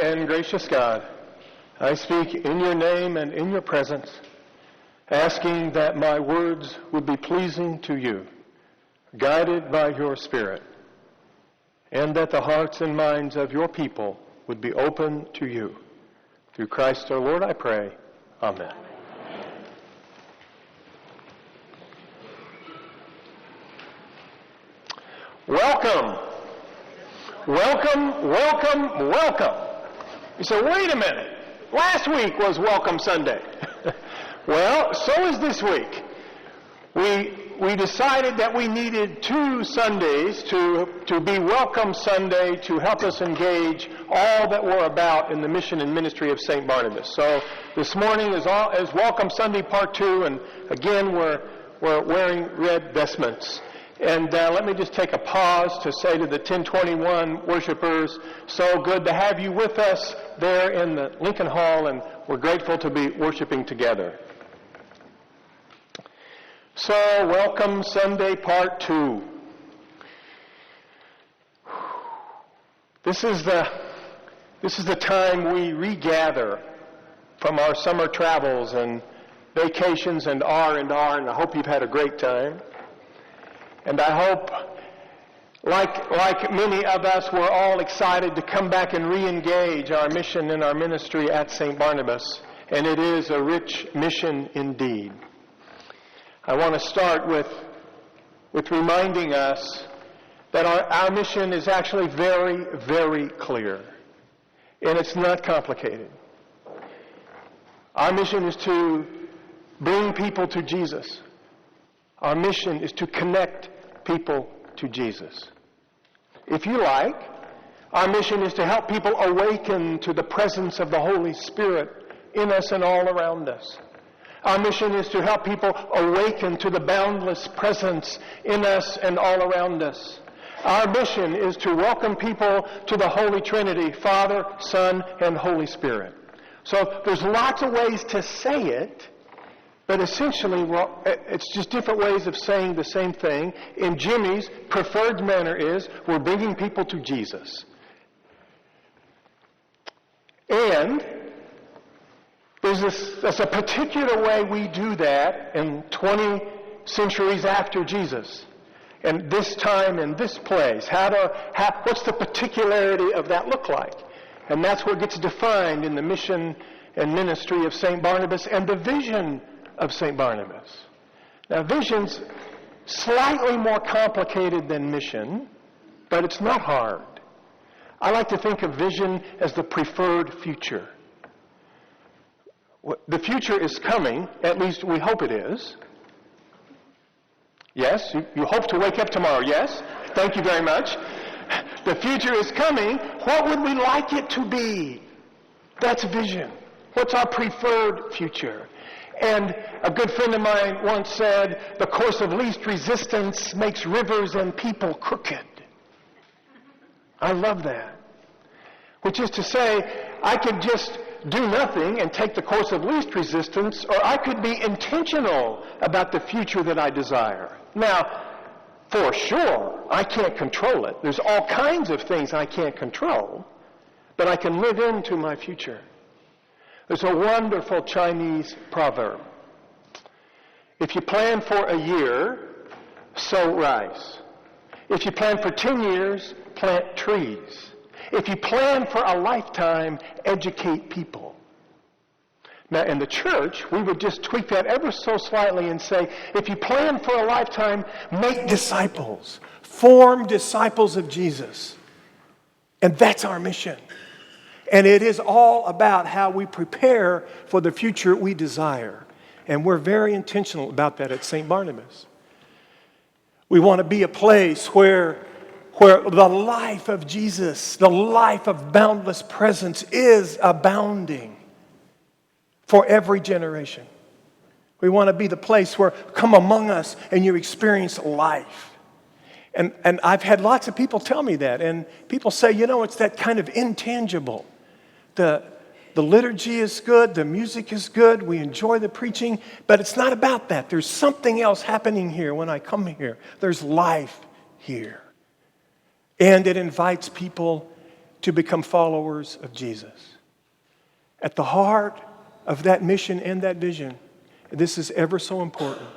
and gracious God, I speak in your name and in your presence, asking that my words would be pleasing to you, guided by your Spirit, and that the hearts and minds of your people would be open to you. Through Christ our Lord, I pray. Amen. Welcome. Welcome, welcome, welcome. You say, wait a minute. Last week was Welcome Sunday. Well, so is this week. We decided that we needed 2 Sundays to be Welcome Sunday to help us engage all that we're about in the mission and ministry of St. Barnabas. So this morning is Welcome Sunday Part 2, and again we're wearing red vestments. And let me just take a pause to say to the 1021 worshipers, so good to have you with us there in the Lincoln Hall, and we're grateful to be worshiping together. So, Welcome Sunday Part 2. This is the time we regather from our summer travels and vacations and and I hope you've had a great time. And I hope, like many of us, we're all excited to come back and re-engage our mission and our ministry at St. Barnabas. And it is a rich mission indeed. I want to start with reminding us that our mission is actually very, very clear. And it's not complicated. Our mission is to bring people to Jesus. Our mission is to connect people to Jesus. If you like, our mission is to help people awaken to the presence of the Holy Spirit in us and all around us. Our mission is to help people awaken to the boundless presence in us and all around us. Our mission is to welcome people to the Holy Trinity, Father, Son, and Holy Spirit. So there's lots of ways to say it, but essentially, it's just different ways of saying the same thing. In Jimmy's preferred manner is, we're bringing people to Jesus. And there's a particular way we do that in 20 centuries after Jesus. And this time in this place. What's the particularity of that look like? And that's what gets defined in the mission and ministry of St. Barnabas and the vision of St. Barnabas. Now, vision's slightly more complicated than mission, but it's not hard. I like to think of vision as the preferred future. The future is coming, at least we hope it is. Yes, you hope to wake up tomorrow, yes? Thank you very much. The future is coming. What would we like it to be? That's vision. What's our preferred future? And a good friend of mine once said, the course of least resistance makes rivers and people crooked. I love that. Which is to say, I could just do nothing and take the course of least resistance, or I could be intentional about the future that I desire. Now, for sure, I can't control it. There's all kinds of things I can't control, but I can live into my future. There's a wonderful Chinese proverb. If you plan for a year, sow rice. If you plan for 10 years, plant trees. If you plan for a lifetime, educate people. Now, in the church, we would just tweak that ever so slightly and say, if you plan for a lifetime, make disciples. Form disciples of Jesus. And that's our mission. And it is all about how we prepare for the future we desire. And we're very intentional about that at St. Barnabas. We want to be a place where the life of Jesus, the life of boundless presence is abounding for every generation. We want to be the place where come among us and you experience life. And I've had lots of people tell me that. And people say, it's that kind of intangible. The liturgy is good, the music is good, we enjoy the preaching, but it's not about that. There's something else happening here when I come here. There's life here. And it invites people to become followers of Jesus. At the heart of that mission and that vision, this is ever so important.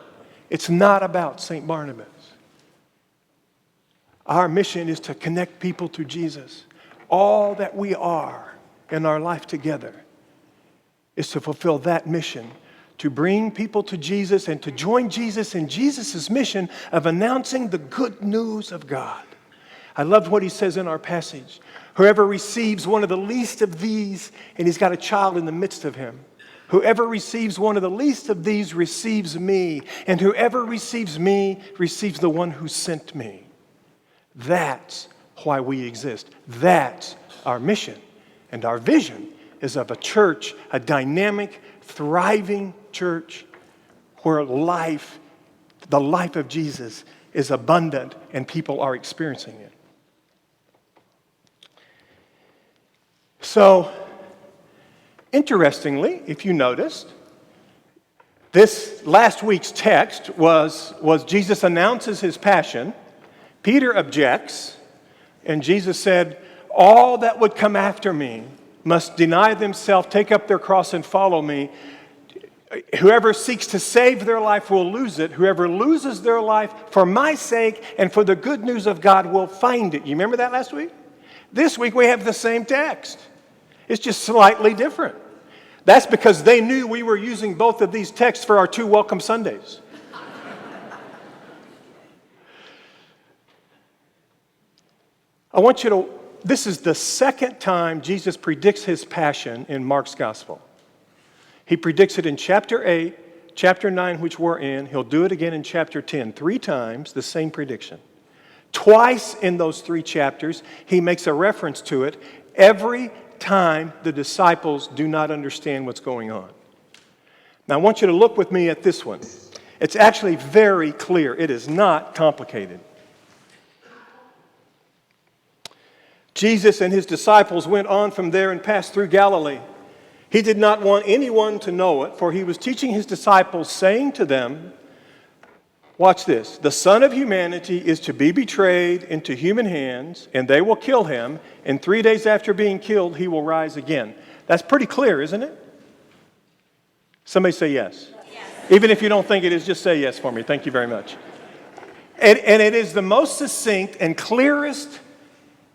It's not about St. Barnabas. Our mission is to connect people to Jesus. All that we are in our life together is to fulfill that mission, to bring people to Jesus and to join Jesus in Jesus' mission of announcing the good news of God. I loved what he says in our passage. Whoever receives one of the least of these, and he's got a child in the midst of him. Whoever receives one of the least of these receives me, and whoever receives me receives the one who sent me. That's why we exist. That's our mission. And our vision is of a church, a dynamic, thriving church where life, the life of Jesus, is abundant and people are experiencing it. So, interestingly, if you noticed, this last week's text was Jesus announces his passion. Peter objects, and Jesus said, all that would come after me must deny themselves, take up their cross, and follow me. Whoever seeks to save their life will lose it. Whoever loses their life for my sake and for the good news of God will find it. You remember that last week? This week we have the same text. It's just slightly different. That's because they knew we were using both of these texts for our 2 Welcome Sundays. I want you to, this is the second time Jesus predicts his passion in Mark's gospel. He predicts it in chapter 8, chapter 9, which we're in. He'll do it again in chapter 10. 3 times, the same prediction. Twice in those 3 chapters, he makes a reference to it every time the disciples do not understand what's going on. Now, I want you to look with me at this one. It's actually very clear. It is not complicated. Jesus and his disciples went on from there and passed through Galilee. He did not want anyone to know it, for he was teaching his disciples, saying to them, watch this, the Son of Humanity is to be betrayed into human hands, and they will kill him, and 3 days after being killed, he will rise again. That's pretty clear, isn't it? Somebody say yes. Yes. Even if you don't think it is, just say yes for me. Thank you very much. And it is the most succinct and clearest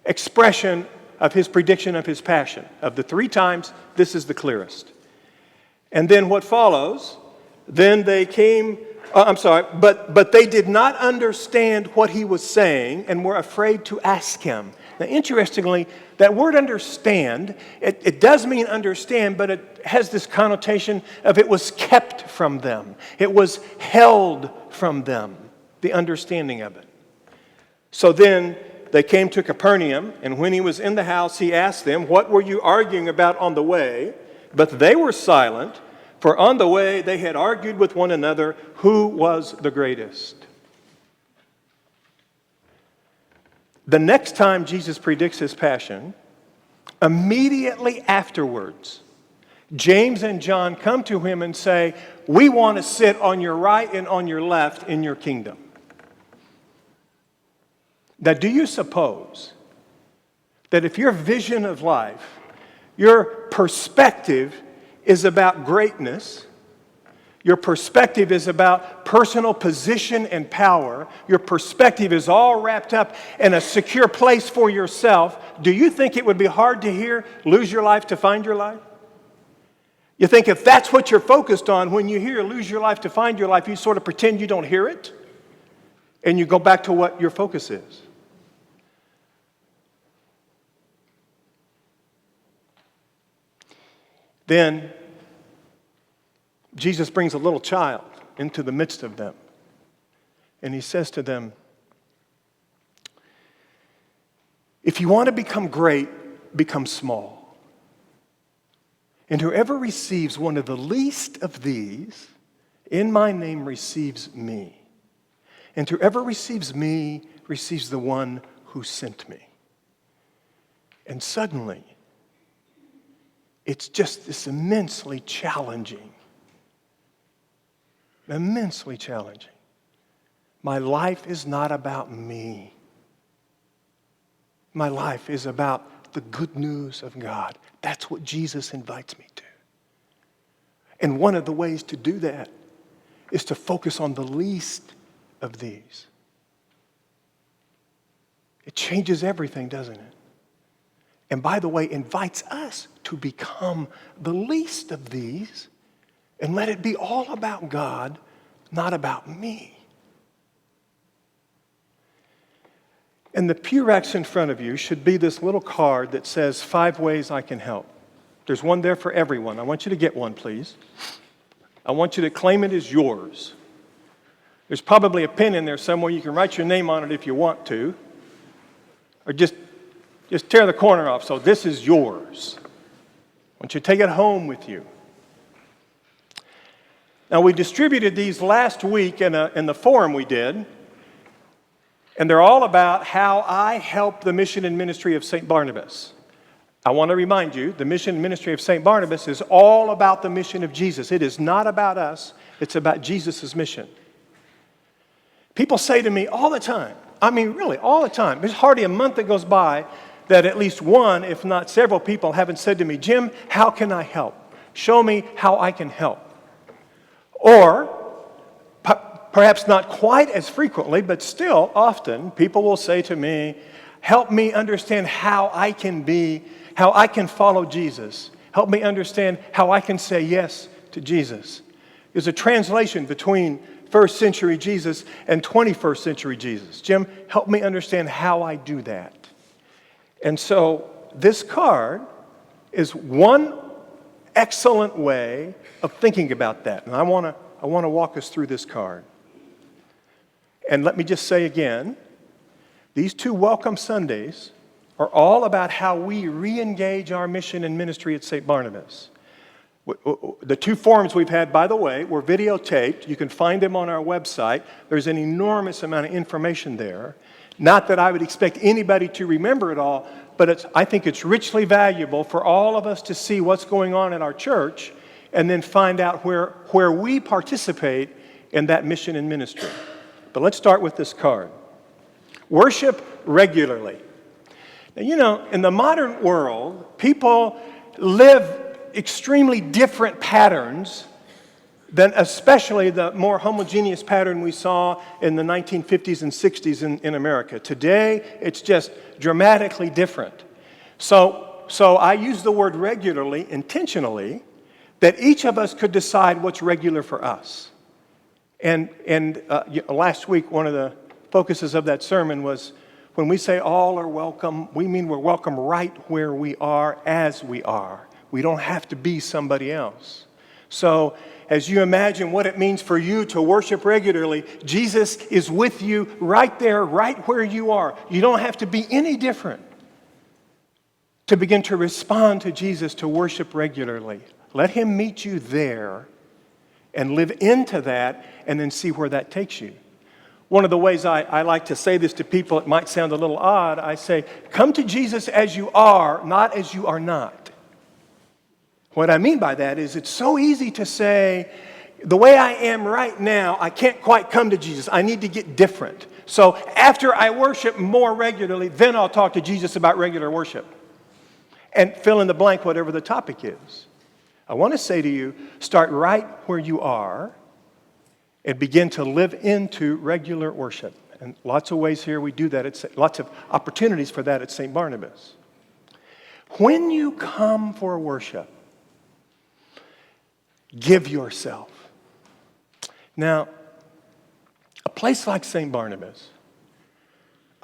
expression of his prediction of his passion. Of the 3 times, this is the clearest. And then what follows, then they came, but they did not understand what he was saying and were afraid to ask him. Now, interestingly, that word understand, it does mean understand, but it has this connotation of it was kept from them. It was held from them, the understanding of it. So then they came to Capernaum, and when he was in the house, he asked them, what were you arguing about on the way? But they were silent, for on the way they had argued with one another who was the greatest. The next time Jesus predicts his passion, immediately afterwards, James and John come to him and say, we want to sit on your right and on your left in your kingdom. Now, do you suppose that if your vision of life, your perspective is about greatness, your perspective is about personal position and power, your perspective is all wrapped up in a secure place for yourself, do you think it would be hard to hear, lose your life to find your life? You think if that's what you're focused on, when you hear lose your life to find your life, you sort of pretend you don't hear it, and you go back to what your focus is. Then Jesus brings a little child into the midst of them. And he says to them, if you want to become great, become small. And whoever receives one of the least of these, in my name receives me. And whoever receives me receives the one who sent me. And suddenly, it's just this immensely challenging. Immensely challenging. My life is not about me. My life is about the good news of God. That's what Jesus invites me to. And one of the ways to do that is to focus on the least of these. It changes everything, doesn't it? And by the way, invites us to become the least of these and let it be all about God, not about me. And the pew racks in front of you should be this little card that says 5 ways I can help. There's one there for everyone. I want you to get one, please. I want you to claim it as yours. There's probably a pen in there somewhere. You can write your name on it if you want to. Or just tear the corner off. So this is yours. I want you to take it home with you. Now, we distributed these last week in the forum we did. And they're all about how I help the mission and ministry of St. Barnabas. I want to remind you, the mission and ministry of St. Barnabas is all about the mission of Jesus. It is not about us. It's about Jesus' mission. People say to me all the time, I mean, really, all the time. There's hardly a month that goes by that at least one, if not several people, haven't said to me, Jim, how can I help? Show me how I can help. Or, perhaps not quite as frequently, but still often, people will say to me, help me understand how I can follow Jesus. Help me understand how I can say yes to Jesus. There's a translation between first century Jesus and 21st century Jesus. Jim, help me understand how I do that. And so this card is one excellent way of thinking about that. And I want to walk us through this card. And let me just say again, these 2 Welcome Sundays are all about how we re-engage our mission and ministry at St. Barnabas. The 2 forums we've had, by the way, were videotaped. You can find them on our website. There's an enormous amount of information there. Not that I would expect anybody to remember it all, but I think it's richly valuable for all of us to see what's going on in our church and then find out where we participate in that mission and ministry. But let's start with this card. Worship regularly. Now, you know, in the modern world, people live extremely different patterns than especially the more homogeneous pattern we saw in the 1950s and 60s in America. Today, it's just dramatically different. So I use the word regularly intentionally, that each of us could decide what's regular for us. And last week, one of the focuses of that sermon was, when we say all are welcome, we mean we're welcome right where we are as we are. We don't have to be somebody else. So as you imagine what it means for you to worship regularly, Jesus is with you right there, right where you are. You don't have to be any different to begin to respond to Jesus, to worship regularly. Let him meet you there and live into that and then see where that takes you. One of the ways I like to say this to people, it might sound a little odd, I say, come to Jesus as you are, not as you are not. What I mean by that is it's so easy to say, the way I am right now, I can't quite come to Jesus. I need to get different. So after I worship more regularly, then I'll talk to Jesus about regular worship. And fill in the blank, whatever the topic is. I want to say to you, start right where you are and begin to live into regular worship. And lots of ways here we do that. Lots of opportunities for that at St. Barnabas. When you come for worship, give yourself. Now, a place like St. Barnabas,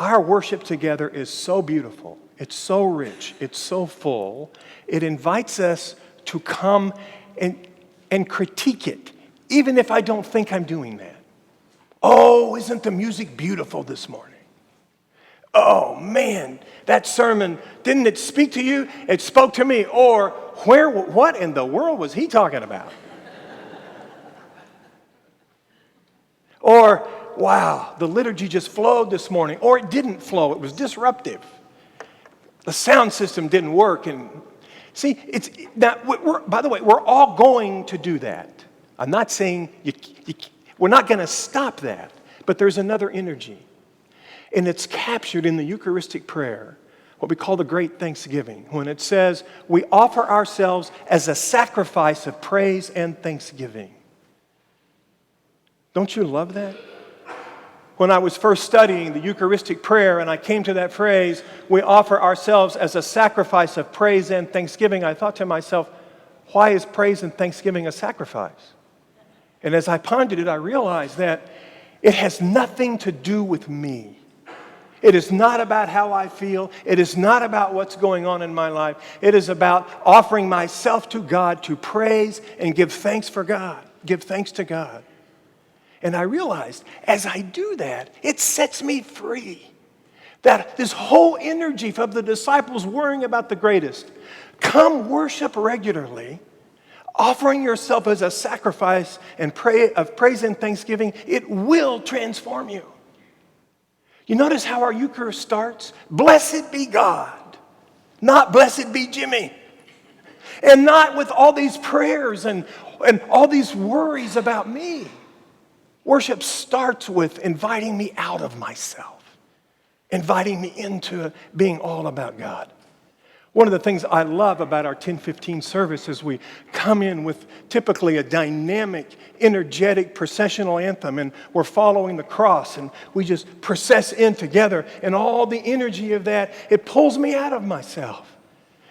our worship together is so beautiful. It's so rich. It's so full. It invites us to come and critique it, even if I don't think I'm doing that. Oh, isn't the music beautiful this morning? Oh, man, that sermon, didn't it speak to you? It spoke to me. Or, what in the world was he talking about? Or, wow, the liturgy just flowed this morning. Or it didn't flow. It was disruptive. The sound system didn't work. And see, by the way, we're all going to do that. I'm not saying we're not going to stop that, but there's another energy. And it's captured in the Eucharistic prayer what we call the Great Thanksgiving, when it says we offer ourselves as a sacrifice of praise and thanksgiving. Don't you love that? When I was first studying the Eucharistic prayer and I came to that phrase, we offer ourselves as a sacrifice of praise and thanksgiving, I thought to myself, why is praise and thanksgiving a sacrifice? And as I pondered it, I realized that it has nothing to do with me. It is not about how I feel. It is not about what's going on in my life. It is about offering myself to God to praise and give thanks for God. Give thanks to God. And I realized as I do that, it sets me free. That this whole energy of the disciples worrying about the greatest, come worship regularly, offering yourself as a sacrifice and of praise and thanksgiving, it will transform you. You notice how our Eucharist starts? Blessed be God, not blessed be Jimmy. And not with all these prayers and all these worries about me. Worship starts with inviting me out of myself, inviting me into being all about God. One of the things I love about our 10:15 service is we come in with typically a dynamic, energetic processional anthem, and we're following the cross, and we just process in together, and all the energy of that, it pulls me out of myself.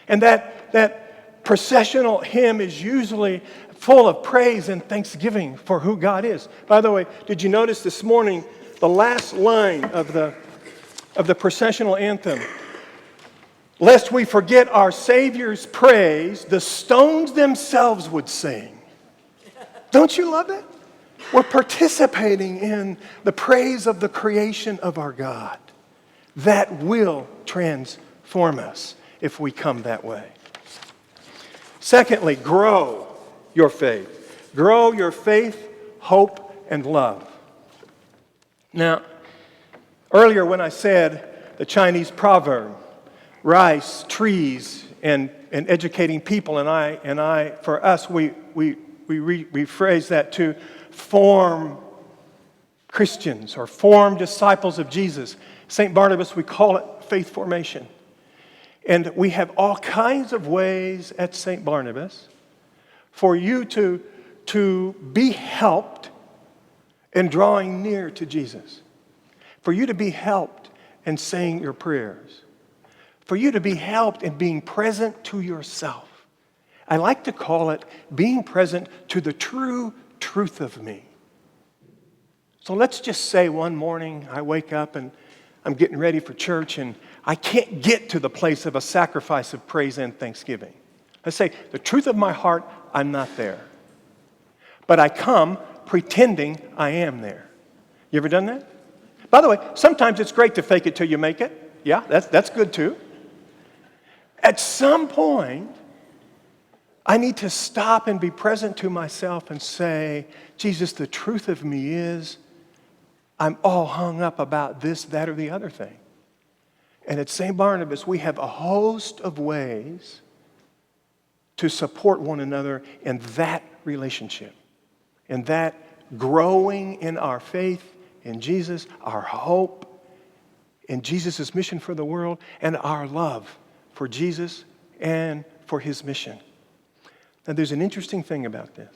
And that processional hymn is usually full of praise and thanksgiving for who God is. By the way, did you notice this morning the last line of the processional anthem? Lest we forget our Savior's praise, the stones themselves would sing. Don't you love it? We're participating in the praise of the creation of our God. That will transform us if we come that way. Secondly, grow your faith. Grow your faith, hope, and love. Now, earlier when I said the Chinese proverb, rice, trees, and educating people, and I, for us, we rephrase that to form Christians or form disciples of Jesus. St. Barnabas, we call it faith formation. And we have all kinds of ways at St. Barnabas for you to be helped in drawing near to Jesus. For you to be helped in saying your prayers. For you to be helped in being present to yourself. I like to call it being present to the true truth of me. So let's just say one morning I wake up and I'm getting ready for church and I can't get to the place of a sacrifice of praise and thanksgiving. Let's say the truth of my heart, I'm not there. But I come pretending I am there. You ever done that? By the way, sometimes it's great to fake it till you make it. Yeah, that's good too. At some point, I need to stop and be present to myself and say, Jesus, the truth of me is I'm all hung up about this, that, or the other thing. And at St. Barnabas, we have a host of ways to support one another in that relationship, in that growing in our faith in Jesus, our hope in Jesus' mission for the world, and our love for Jesus and for his mission. Now, there's an interesting thing about this.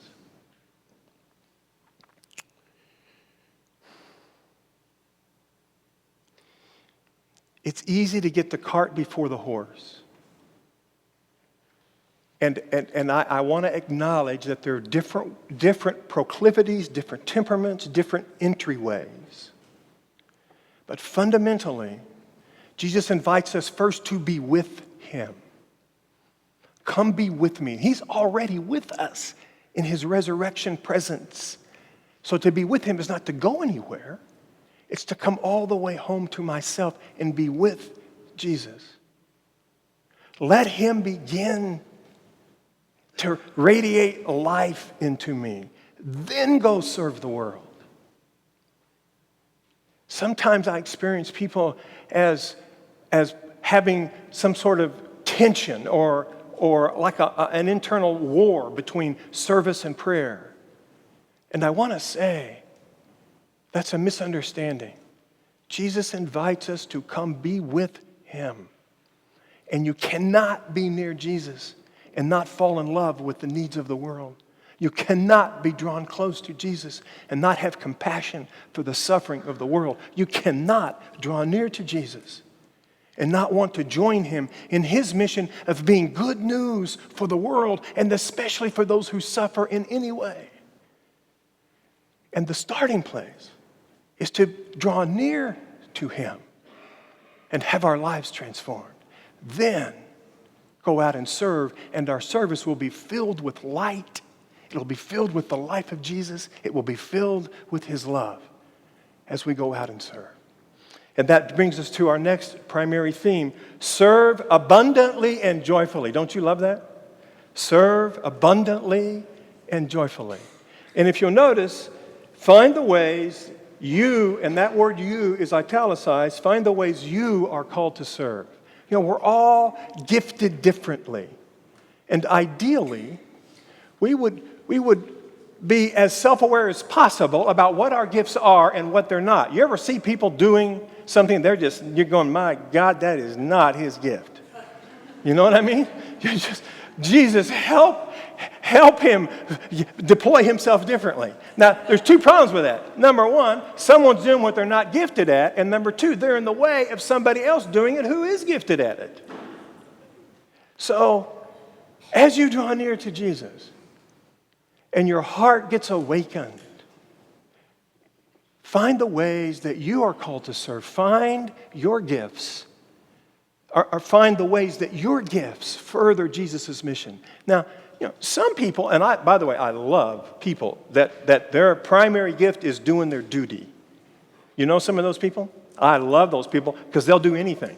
It's easy to get the cart before the horse. And I want to acknowledge that there are different proclivities, different temperaments, different entryways. But fundamentally, Jesus invites us first to be with him. Come be with me. He's already with us in his resurrection presence. So to be with him is not to go anywhere. It's to come all the way home to myself and be with Jesus. Let him begin to radiate life into me. Then go serve the world. Sometimes I experience people as having some sort of tension or like an internal war between service and prayer. And I want to say, that's a misunderstanding. Jesus invites us to come be with him. And you cannot be near Jesus and not fall in love with the needs of the world. You cannot be drawn close to Jesus and not have compassion for the suffering of the world. You cannot draw near to Jesus and not want to join him in his mission of being good news for the world, and especially for those who suffer in any way. And the starting place is to draw near to him and have our lives transformed. Then go out and serve, and our service will be filled with light. It'll be filled with the life of Jesus. It will be filled with his love as we go out and serve. And that brings us to our next primary theme: serve abundantly and joyfully. Don't you love that? Serve abundantly and joyfully. And if you'll notice, find the ways you, and that word you is italicized, find the ways you are called to serve. You know, we're all gifted differently. And ideally, we would be as self-aware as possible about what our gifts are and what they're not. You ever see people doing something, you're going, my God, that is not his gift. You know what I mean? Jesus, help him deploy himself differently. Now, there's two problems with that. Number one, someone's doing what they're not gifted at. And number two, they're in the way of somebody else doing it who is gifted at it. So, as you draw near to Jesus and your heart gets awakened, find the ways that you are called to serve. Find your gifts, or find the ways that your gifts further Jesus' mission. Now, you know, some people, and by the way, I love people that their primary gift is doing their duty. You know some of those people? I love those people because they'll do anything.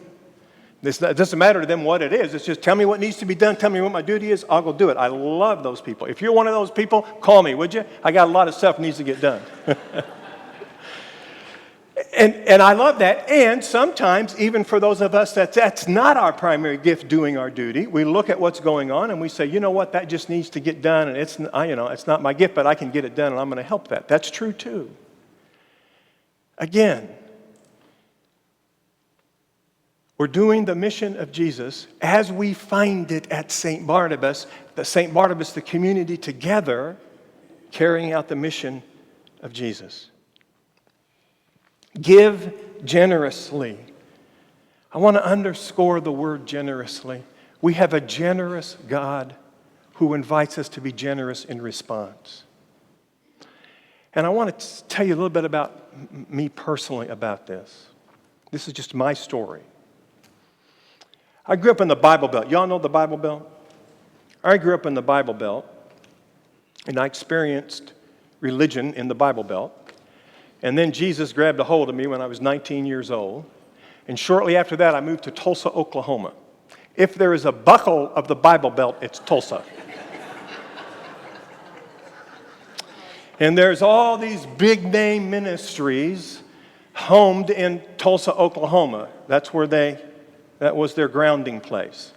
It doesn't matter to them what it is. It's just tell me what needs to be done. Tell me what my duty is. I'll go do it. I love those people. If you're one of those people, call me, would you? I got a lot of stuff that needs to get done. And I love that. And sometimes, even for those of us that's not our primary gift, doing our duty, we look at what's going on and we say, you know what, that just needs to get done. And it's not my gift, but I can get it done and I'm going to help that. That's true too. Again, we're doing the mission of Jesus as we find it at St. Barnabas, the community together, carrying out the mission of Jesus. Give generously. I want to underscore the word generously. We have a generous God who invites us to be generous in response. And I want to tell you a little bit about me personally about this. This is just my story. I grew up in the Bible Belt. Y'all know the Bible Belt? I grew up in the Bible Belt, and I experienced religion in the Bible Belt. And then Jesus grabbed a hold of me when I was 19 years old. And shortly after that, I moved to Tulsa, Oklahoma. If there is a buckle of the Bible Belt, it's Tulsa. And there's all these big name ministries homed in Tulsa, Oklahoma. That was their grounding place.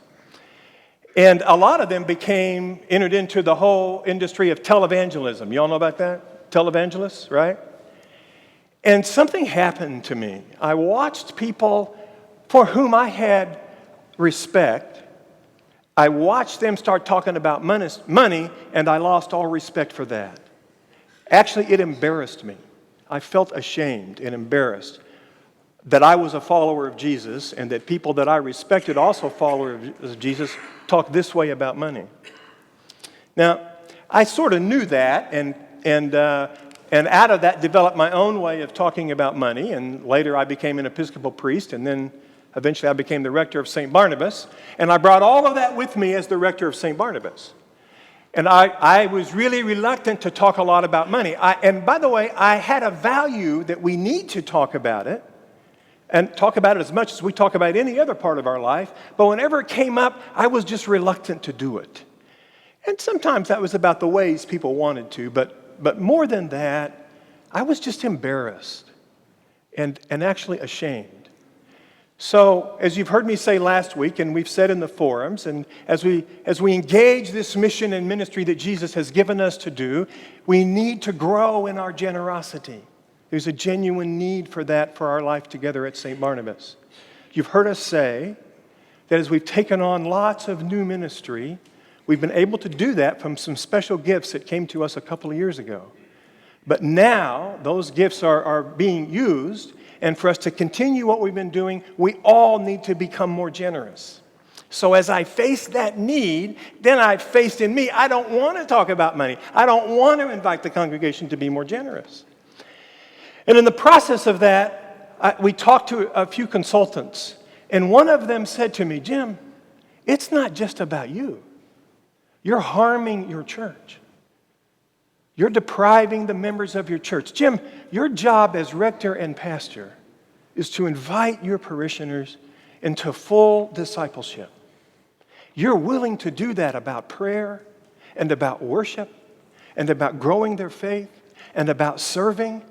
And a lot of them entered into the whole industry of televangelism. Y'all know about that? Televangelists, right? And something happened to me. I watched people for whom I had respect. I watched them start talking about money, and I lost all respect for that. Actually, it embarrassed me. I felt ashamed and embarrassed that I was a follower of Jesus and that people that I respected, also followers of Jesus, talked this way about money. Now, I sort of knew that, and out of that developed my own way of talking about money, and later I became an Episcopal priest, and then eventually I became the rector of St. Barnabas, and I brought all of that with me as the rector of St. Barnabas. And I was really reluctant to talk a lot about money. And by the way, I had a value that we need to talk about it, and talk about it as much as we talk about any other part of our life, but whenever it came up, I was just reluctant to do it. And sometimes that was about the ways people wanted to, but more than that, I was just embarrassed and actually ashamed. So, as you've heard me say last week, and we've said in the forums, and as we engage this mission and ministry that Jesus has given us to do, we need to grow in our generosity. There's a genuine need for that for our life together at St. Barnabas. You've heard us say that as we've taken on lots of new ministry, we've been able to do that from some special gifts that came to us a couple of years ago. But now those gifts are being used, and for us to continue what we've been doing, we all need to become more generous. So as I face that need, then I faced in me, I don't want to talk about money. I don't want to invite the congregation to be more generous. And in the process of that, we talked to a few consultants, and one of them said to me, Jim, it's not just about you. You're harming your church. You're depriving the members of your church. Jim, your job as rector and pastor is to invite your parishioners into full discipleship. You're willing to do that about prayer and about worship and about growing their faith and about serving.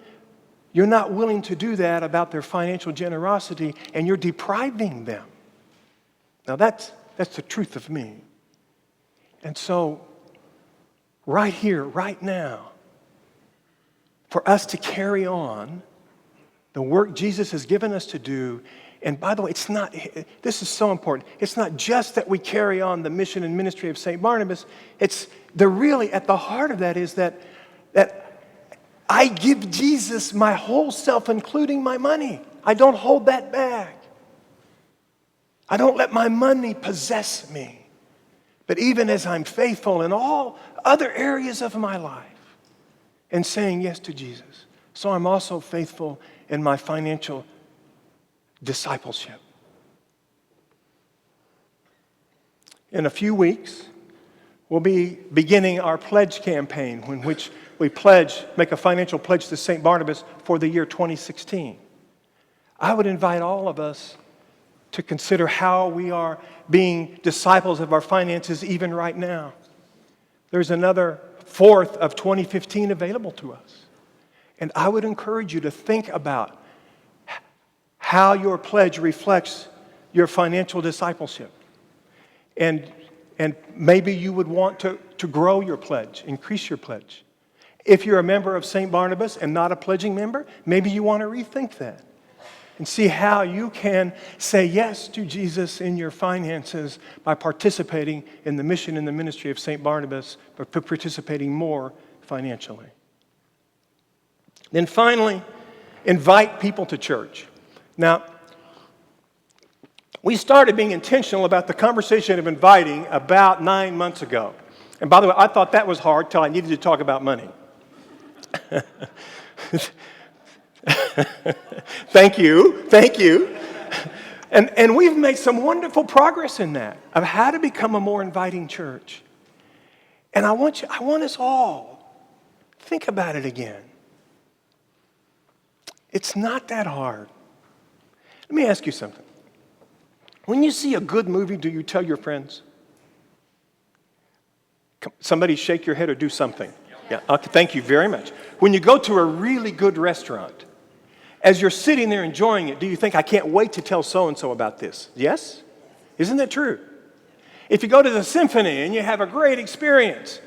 You're not willing to do that about their financial generosity, and you're depriving them. Now that's the truth of me. And so, right here, right now, for us to carry on the work Jesus has given us to do, and by the way, this is so important, it's not just that we carry on the mission and ministry of St. Barnabas, really at the heart of that is that I give Jesus my whole self, including my money. I don't hold that back. I don't let my money possess me. But even as I'm faithful in all other areas of my life and saying yes to Jesus, so I'm also faithful in my financial discipleship. In a few weeks, we'll be beginning our pledge campaign in which we make a financial pledge to St. Barnabas for the year 2016. I would invite all of us to consider how we are being disciples of our finances even right now. There's another fourth of 2015 available to us. And I would encourage you to think about how your pledge reflects your financial discipleship. And maybe you would want to grow your pledge, increase your pledge. If you're a member of St. Barnabas and not a pledging member, maybe you want to rethink that and see how you can say yes to Jesus in your finances by participating in the mission and the ministry of St. Barnabas, but participating more financially. Then finally, invite people to church. Now, we started being intentional about the conversation of inviting about 9 months ago. And by the way, I thought that was hard till I needed to talk about money. Thank you. And we've made some wonderful progress in that, of how to become a more inviting church. And I want us all, think about it again. It's not that hard. Let me ask you something. When you see a good movie, do you tell your friends? Somebody shake your head or do something. Yeah, okay, thank you very much. When you go to a really good restaurant, as you're sitting there enjoying it, do you think, I can't wait to tell so-and-so about this? Yes? Isn't that true? If you go to the symphony and you have a great experience,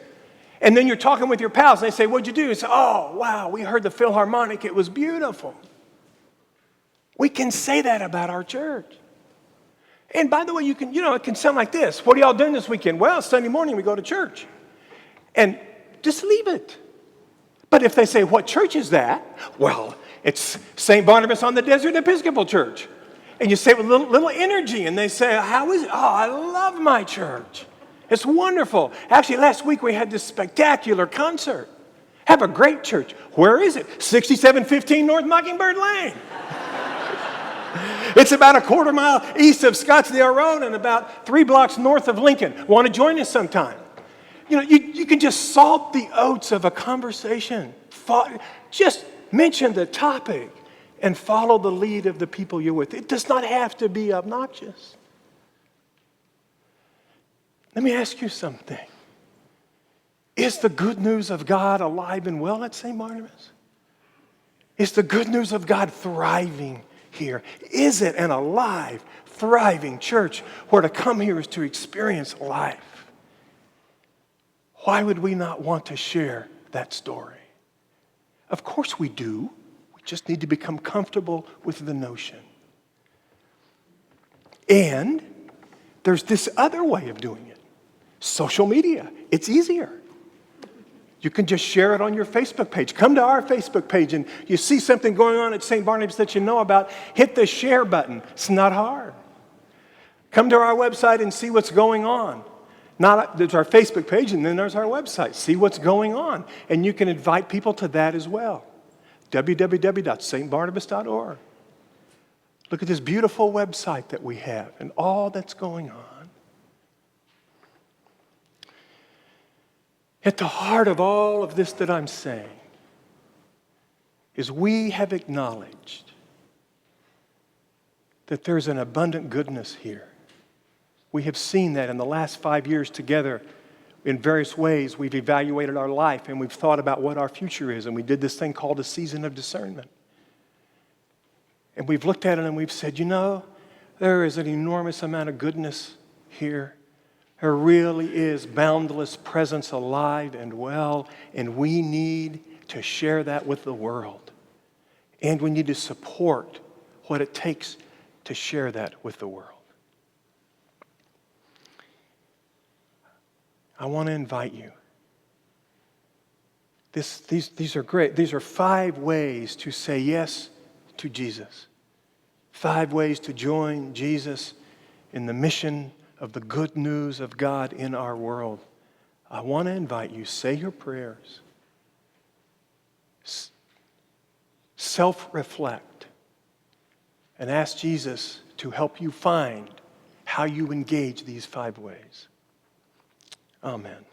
and then you're talking with your pals and they say, what'd you do? You say, oh, wow, we heard the Philharmonic. It was beautiful. We can say that about our church. And by the way, it can sound like this. What are y'all doing this weekend? Well, Sunday morning we go to church. And just leave it. But if they say, what church is that? Well, it's St. Barnabas on the Desert Episcopal Church. And you say it with little energy, and they say, how is it? Oh, I love my church. It's wonderful. Actually, last week we had this spectacular concert. Have a great church. Where is it? 6715 North Mockingbird Lane. It's about a quarter mile east of Scottsdale Road and about 3 blocks north of Lincoln. Want to join us sometime? You can just salt the oats of a conversation. Just mention the topic and follow the lead of the people you're with. It does not have to be obnoxious. Let me ask you something. Is the good news of God alive and well at St. Barnabas? Is the good news of God thriving here? Is it an alive, thriving church where to come here is to experience life? Why would we not want to share that story? Of course we do. We just need to become comfortable with the notion. And there's this other way of doing it. Social media. It's easier. You can just share it on your Facebook page. Come to our Facebook page and you see something going on at St. Barnabas that you know about, hit the share button. It's not hard. Come to our website and see what's going on. There's our Facebook page and then there's our website. See what's going on. And you can invite people to that as well. www.stbarnabas.org. Look at this beautiful website that we have and all that's going on. At the heart of all of this that I'm saying is we have acknowledged that there's an abundant goodness here. We have seen that in the last 5 years together in various ways. We've evaluated our life and we've thought about what our future is, and we did this thing called a season of discernment. And we've looked at it and we've said, there is an enormous amount of goodness here. There really is boundless presence alive and well, and we need to share that with the world. And we need to support what it takes to share that with the world. I want to invite you. These are great. These are 5 ways to say yes to Jesus. 5 ways to join Jesus in the mission of the good news of God in our world. I want to invite you, say your prayers. Self-reflect and ask Jesus to help you find how you engage these 5 ways. Amen.